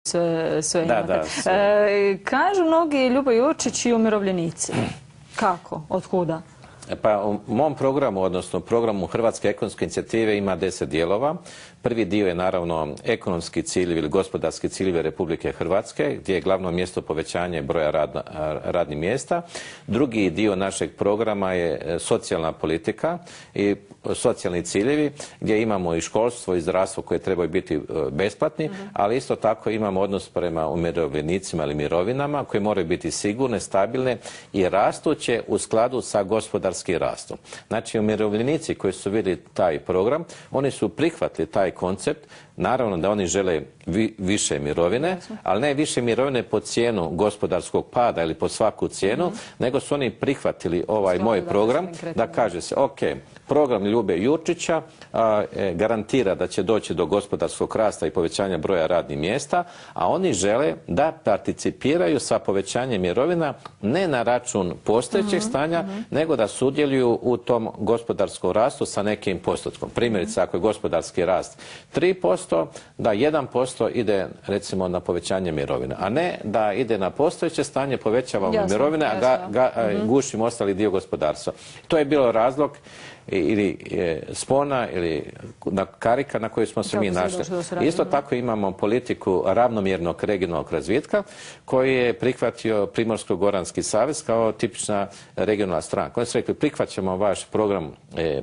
sve imate. Da. Kažu mnogi Ljubo Jurčić i umirovljenici. Kako? Otkuda? Pa u mom programu, odnosno programu Hrvatske ekonomske inicijative ima 10 dijelova. Prvi dio je naravno ekonomski ciljevi ili gospodarski ciljevi Republike Hrvatske, gdje je glavno mjesto povećanje broja radnih mjesta. Drugi dio našeg programa je socijalna politika i socijalni ciljevi, gdje imamo i školstvo i zdravstvo koje trebaju biti besplatni, ali isto tako imamo odnos prema umirovljenicima ili mirovinama koje moraju biti sigurne, stabilne i rastuće u skladu sa gospodarskim rastom. Znači, umirovljenici koji su vidjeli taj program, oni su prihvatili taj koncept. Naravno da oni žele više mirovine, ali ne više mirovine po cijenu gospodarskog pada ili po svaku cijenu, nego su oni prihvatili ovaj moj program da kaže se, ok, program Ljube Jurčića garantira da će doći do gospodarskog rasta i povećanja broja radnih mjesta, a oni žele da participiraju sa povećanjem mirovina ne na račun postojećeg stanja, nego da sudjeluju u tom gospodarskom rastu sa nekim postotkom. Primjerice, ako je gospodarski rast 3%, da 1% ide recimo na povećanje mirovina, a ne da ide na postojeće stanje, povećavamo mirovine, a gušimo ostali dio gospodarstva. To je bilo razlog ili spona ili karika na koju smo se mi našli. Isto tako imamo politiku ravnomjernog regionalnog razvitka koji je prihvatio Primorsko-goranski savez kao tipična regionalna stranka. Oni su rekli, prihvaćamo vaš program,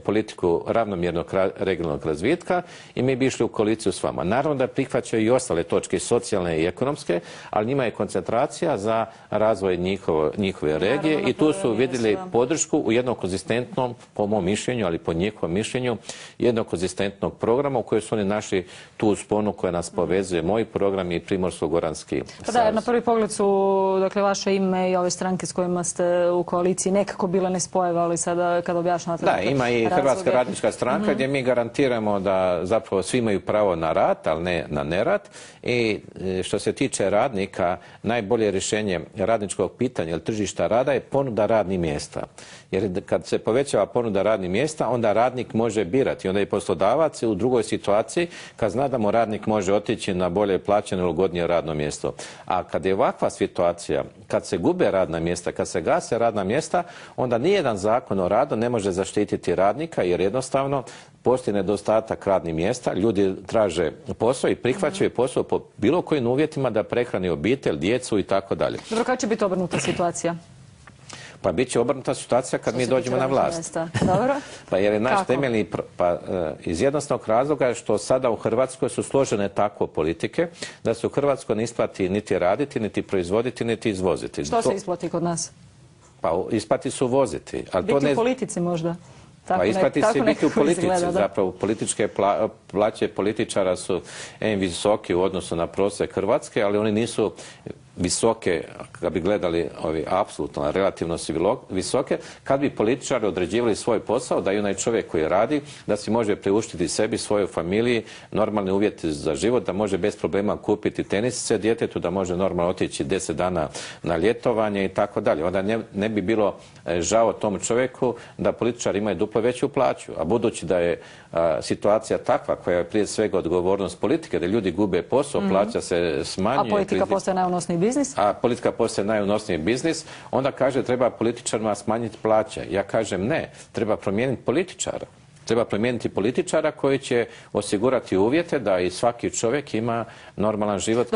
politiku ravnomjernog regionalnog razvitka i mi bi išli u koaliciju s vama. Naravno da prihvaćaju i ostale točke, socijalne i ekonomske, ali njima je koncentracija za razvoj njihove regije i tu su vidjeli podršku u jednom konzistentnom, po mom mišljenju, ali po njihovom mišljenju, jednog konzistentnog programa u kojoj su oni našli tu sponu koja nas povezuje, moj program i Primorsko-goranski savez. Da, na prvi pogled su, dakle, vaše ime i ove stranke s kojima ste u koaliciji nekako bile nespojive, ali sada kad objašnjavate... Da, ima i Hrvatska radnička stranka gdje mi garantiramo da zapravo svi imaju pravo na rad, ali ne na nerad. I što se tiče radnika, najbolje rješenje radničkog pitanja ili tržišta rada je ponuda radnih mjesta. Jer kad se povećava ponuda radnih mjesta, onda radnik može birati. Onda je poslodavac u drugoj situaciji kad zna da mu radnik može otići na bolje plaćeno ili ugodnije radno mjesto. A kad je ovakva situacija, kad se gube radna mjesta, kad se gase radna mjesta, onda nijedan zakon o radu ne može zaštititi radnika jer jednostavno postoji nedostatak radnih mjesta, ljudi traže posao i prihvaćaju posao po bilo kojim uvjetima da prehrani obitelj, djecu i tako dalje. Dobro, kada će biti obrnuta situacija? Pa bit će obrnuta situacija kad mi dođemo na vlast. Dobro. Pa jer je naš temeljni, iz jednostavnog razloga što sada u Hrvatskoj su složene tako politike da se u Hrvatskoj ne isplati niti raditi, niti proizvoditi, niti izvoziti. Što se isplati kod nas? Pa isplati su voziti. Biti u politici možda? Pa isplati se biti u politici, zapravo političke plaće političara su visoke u odnosu na prosjek Hrvatske, ali oni nisu visoke, kad bi gledali apsolutno, relativno su visoke, kad bi političari određivali svoj posao, da i onaj čovjek koji radi, da si može priuštiti sebi, svojoj familiji, normalne uvjete za život, da može bez problema kupiti tenisice djetetu, da može normalno otići 10 dana na ljetovanje i tako dalje. Onda ne bi bilo žao tom čovjeku da političari imaju duplo veću plaću, a budući da je situacija takva koja je prije svega odgovornost politike, da ljudi gube posao, plaća se smanjuje. A politika postaje najunosniji biznis? A politika postaje najunosniji biznis, onda kaže treba političarima smanjiti plaće. Ja kažem ne, treba promijeniti političara. Treba promijeniti političara koji će osigurati uvjete da i svaki čovjek ima normalan život.